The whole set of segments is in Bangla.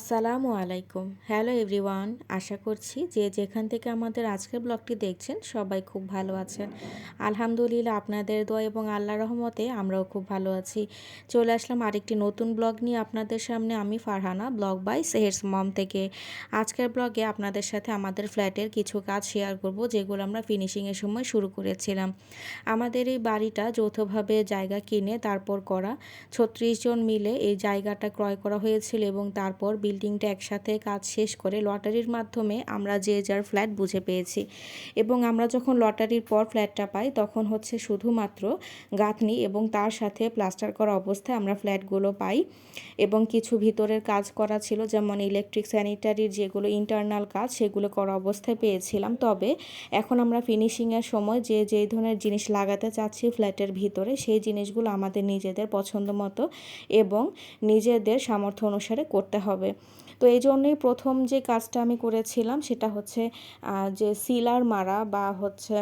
আসসালামু আলাইকুম। Hello everyone. আশা করছি যে যেখান থেকে আমাদের আজকের ব্লগটি দেখছেন সবাই খুব ভালো আছেন। আলহামদুলিল্লাহ আপনাদের দোয়া এবং আল্লাহর রহমতে আমরাও খুব ভালো আছি। চলে আসলাম আরেকটি নতুন ব্লগ নিয়ে আপনাদের সামনে। আমি ফারহানা, ব্লগ বাই সেহেরস মম থেকে। আজকের ব্লগে আপনাদের সাথে আমাদের ফ্ল্যাটের কিছু কাজ শেয়ার করব, যেগুলো আমরা ফিনিশিংয়ের সময় শুরু করেছিলাম। আমাদের এই বাড়িটা যৌথভাবে জায়গা কিনে তারপর করা। ৩৬ জন মিলে এই জায়গাটা ক্রয় করা হয়েছিল এবং তারপর বিল্ডিংটা একসাথে কাজ শেষ করে লটারির মাধ্যমে আমরা যে যার ফ্ল্যাট বুঝে পেয়েছি। এবং আমরা যখন লটারির পর ফ্ল্যাটটা পাই তখন হচ্ছে শুধুমাত্র গাঁথনি এবং তার সাথে প্লাস্টার করা অবস্থায় আমরা ফ্ল্যাটগুলো পাই। এবং কিছু ভিতরের কাজ করা ছিল, যেমন ইলেকট্রিক স্যানিটারির যেগুলো ইন্টারনাল কাজ সেগুলো করা অবস্থায় পেয়েছিলাম। তবে এখন আমরা ফিনিশিংয়ের সময় যে যেই ধরনের জিনিস লাগাতে চাচ্ছি ফ্ল্যাটের ভিতরে, সেই জিনিসগুলো আমাদের নিজেদের পছন্দ মতো এবং নিজেদের সামর্থ্য অনুসারে করতে হবে। তো এই জন্যই প্রথম যে কাজটা আমি করেছিলাম সেটা হচ্ছে যে সিলার মারা বা হচ্ছে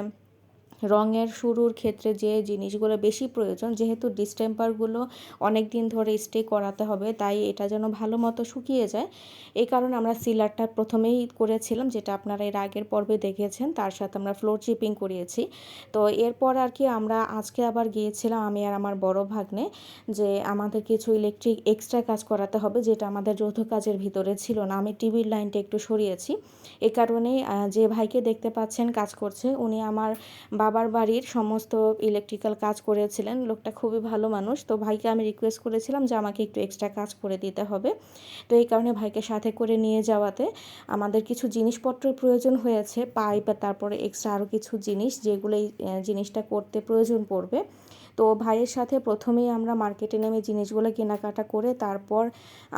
রঙের শুরুর ক্ষেত্রে যে জিনিসগুলো বেশি প্রয়োজন, যেহেতু ডিস্টেম্পারগুলো অনেক দিন ধরে স্টে করাতে হবে, তাই এটা যেন ভালো মতো শুকিয়ে যায়। এই কারণে আমরা সিলারটা প্রথমেই করেছিলাম, যেটা আপনারা এর আগের পর্বে দেখেছেন। তার সাথে আমরা ফ্লোর চিপিং করিয়েছি। তো এরপর আর কি আমরা আজকে আবার গিয়েছিলাম, আমি আর আমার বড় ভাগ্নে, যে আমাদের কিছু ইলেকট্রিক এক্সট্রা কাজ করাতে হবে, যেটা আমাদের যৌথ কাজের ভিতরে ছিল না। আমি টিভির লাইনটা একটু সরিয়েছি। এ কারণেই যে ভাইকে দেখতে পাচ্ছেন কাজ করছে, উনি আমার বাবার বাড়ির সমস্ত ইলেকট্রিক্যাল কাজ করেছিলেন। লোকটা খুবই ভালো মানুষ। তো ভাইকে আমি রিকোয়েস্ট করেছিলাম যে আমাকে একটু এক্সট্রা কাজ করে দিতে হবে। তো এই কারণে ভাইকে সাথে করে নিয়ে যাওয়াতে আমাদের কিছু জিনিসপত্রের প্রয়োজন হয়েছে, পাইপ, তারপরে এক্সট্রা আরও কিছু জিনিস, যেগুলো এই জিনিসটা করতে প্রয়োজন পড়বে। তো ভাইয়ের সাথে প্রথমেই আমরা মার্কেটে নেমে জিনিসগুলো কেনাকাটা করে তারপর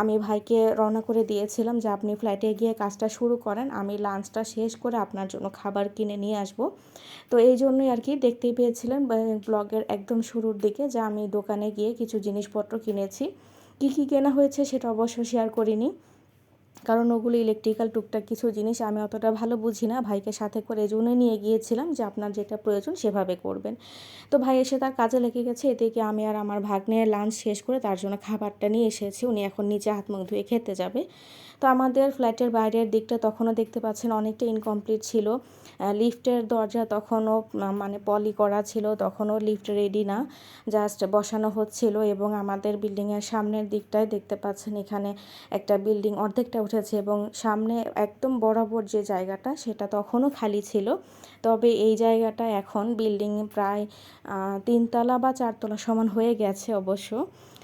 আমি ভাইকে রওনা করে দিয়েছিলাম যে আপনি ফ্ল্যাটে গিয়ে কাজটা শুরু করেন, আমি লাঞ্চটা শেষ করে আপনার জন্য খাবার কিনে নিয়ে আসব। তো এই জন্যই আর কি দেখতেই পেয়েছিলেন ব্লগের একদম শুরুর দিকে যে আমি দোকানে গিয়ে কিছু জিনিসপত্র কিনেছি। কী কী কেনা হয়েছে সেটা অবশ্য শেয়ার করিনি, কারণ ওগুলো ইলেকট্রিক্যাল টুকটাক কিছু জিনিস আমি অতটা ভালো বুঝি না। ভাইকে সাথে করে এজন্যই নিয়ে গিয়েছিলাম যে আপনার যেটা প্রয়োজন সেভাবে করবেন। তো ভাই এসে তার কাজে লেগে গেছে। এদিকে আমি আর আমার ভাগ্নের লাঞ্চ শেষ করে তার জন্য খাবারটা নিয়ে এসেছি। উনি এখন নিচে হাত মুখ ধুয়ে খেতে যাবে। তো আমাদের ফ্ল্যাটের বাইরের দিকটা তখনও দেখতে পাচ্ছেন অনেকটা ইনকমপ্লিট ছিল। লিফটের দরজা তখনও মানে পলি করা ছিল, তখনও লিফট রেডি না, জাস্ট বসানো হচ্ছিল। এবং আমাদের বিল্ডিংয়ের সামনের দিকটায় দেখতে পাচ্ছেন এখানে একটা বিল্ডিং অর্ধেকটা উঠেছে এবং সামনে একদম বরাবর যে জায়গাটা সেটা তখনও খালি ছিল। তবে এই জায়গাটা এখন বিল্ডিং প্রায় 3 তলা বা 4 তলা সমান হয়ে গেছে অবশ্য।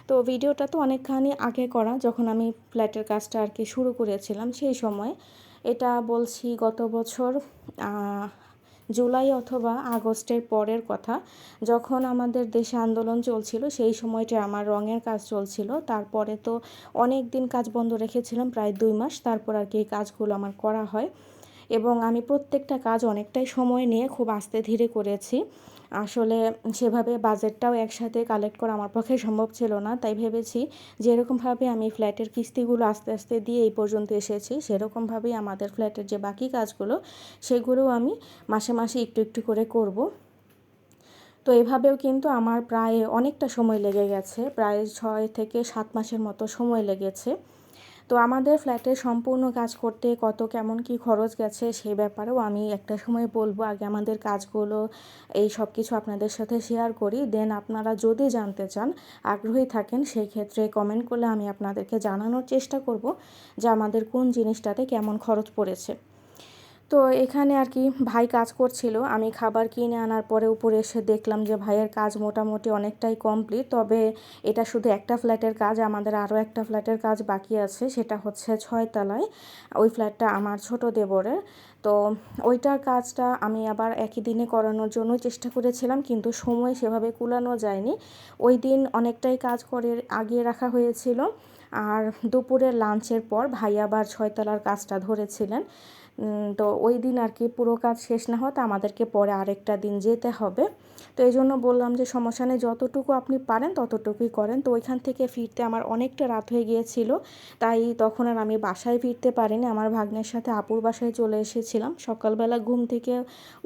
তো ভিডিওটা তো অনেকখানি আগে করা, যখন আমি ফ্ল্যাটের কাজটা আর কি শুরু করেছিলাম সেই সময়। এটা বলছি গত বছর জুলাই অথবা আগস্টের পরের কথা, যখন আমাদের দেশে আন্দোলন চলছিল। সেই সময়টা আমার রঙের কাজ চলছিল। তারপরে তো অনেক দিন কাজ বন্ধ রেখেছিলাম, প্রায় 2 মাস। তারপর আর কি এই কাজগুলো আমার করা হয় এবং আমি প্রত্যেকটা কাজ অনেকটাই সময় নিয়ে খুব আস্তে ধীরে করেছি। আসলে সেভাবে বাজেটটাও একসাথে কালেক্ট করা আমার পক্ষে সম্ভব ছিল না, তাই ভেবেছি যেরকমভাবে আমি ফ্ল্যাটের কিস্তিগুলো আস্তে আস্তে দিয়ে এই পর্যন্ত এসেছি, সেরকমভাবেই আমাদের ফ্ল্যাটের যে বাকি কাজগুলো সেগুলোও আমি মাসে মাসে একটু একটু করে করব। তো এভাবেও কিন্তু আমার প্রায় অনেকটা সময় লেগে গেছে, প্রায় 6 থেকে 7 মাসের মতো সময় লেগেছে। তো আমাদের ফ্ল্যাটে সম্পূর্ণ কাজ করতে কত কেমন কি খরচ গেছে সেই ব্যাপারেও আমি একটা সময় বলবো। আগে আমাদের কাজগুলো এই সব কিছু আপনাদের সাথে শেয়ার করি, দেন আপনারা যদি জানতে চান, আগ্রহী থাকেন, সেই ক্ষেত্রে কমেন্ট করলে আমি আপনাদেরকে জানানোর চেষ্টা করব যে আমাদের কোন জিনিসটাতে কেমন খরচ পড়েছে। তো এখানে আর কি ভাই কাজ করছিল, আমি খাবার কিনে আনার পরে উপরে এসে দেখলাম যে ভাইয়ের কাজ মোটামুটি অনেকটাই কমপ্লিট। তবে এটা শুধু একটা ফ্ল্যাটের কাজ, আমাদের আরও একটা ফ্ল্যাটের কাজ বাকি আছে, সেটা হচ্ছে 6 তলায়। ওই ফ্ল্যাটটা আমার ছোট দেবরের। তো ওইটার কাজটা আমি আবার একই দিনে করানোর জন্য চেষ্টা করেছিলাম, কিন্তু সময় সেভাবে কুলানো যায়নি। ওই দিন অনেকটাই কাজ করে আগিয়ে রাখা হয়েছিল। আর দুপুরের লাঞ্চের পর ভাই আবার 6 তলার কাজটা ধরেছিলেন। তো ওই দিন আর কি পুরো কাজ শেষ না হতে আমাদেরকে পরে আরেকটা দিন যেতে হবে। তো এই জন্য বললাম যে সমস্যা নেই, যতটুকু আপনি পারেন ততটুকুই করেন। তো ওইখান থেকে ফিরতে আমার অনেকটা রাত হয়ে গিয়েছিল, তাই তখন আর আমি বাসায় ফিরতে পারিনি। আমার ভাগ্নের সাথে আপুর বাসায় চলে এসেছিলাম। সকালবেলা ঘুম থেকে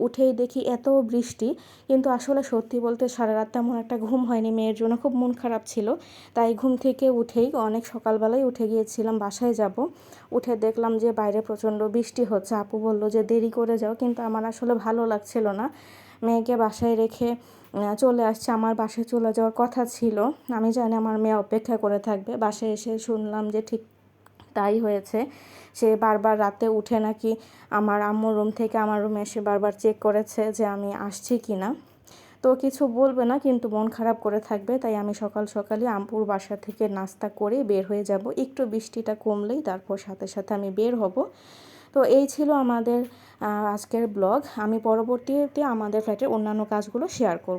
উঠেই দেখি এত বৃষ্টি, কিন্তু আসলে সত্যি বলতে সারা রাত তেমন একটা ঘুম হয়নি, মেয়ের জন্য খুব মন খারাপ ছিল। তাই ঘুম থেকে উঠেই অনেক সকালবেলায় উঠে গিয়েছিলাম বাসায় যাব। উঠে দেখলাম যে বাইরে প্রচণ্ড বৃষ্টি হচ্ছে। আপু বলল যে দেরি করে যাও, কিন্তু আমার আসলে ভালো লাগছিল না। মেয়েকে বাসায় রেখে চলে আসছে, আমার বাসায় চলে যাওয়ার কথা ছিল। আমি জানি আমার মেয়ে অপেক্ষা করে থাকবে। বাসায় এসে শুনলাম যে ঠিক তাই হয়েছে। সে বারবার রাতে উঠে নাকি আমার আম্মুর রুম থেকে আমার রুমে এসে বারবার চেক করেছে যে আমি আসছি কি না। তো কিছু বলবে না, কিন্তু মন খারাপ করে থাকবে। তাই আমি সকাল সকালই আম্পুর বাসা থেকে নাস্তা করে বের হয়ে যাব। একটু বৃষ্টিটা কমলেই তারপর সাথে সাথে আমি বের হব। তো এই ছিল আমাদের আজকের ব্লগ। আমি পরবর্তীতে আমাদের ফ্ল্যাটের অন্যান্য কাজগুলো শেয়ার করব।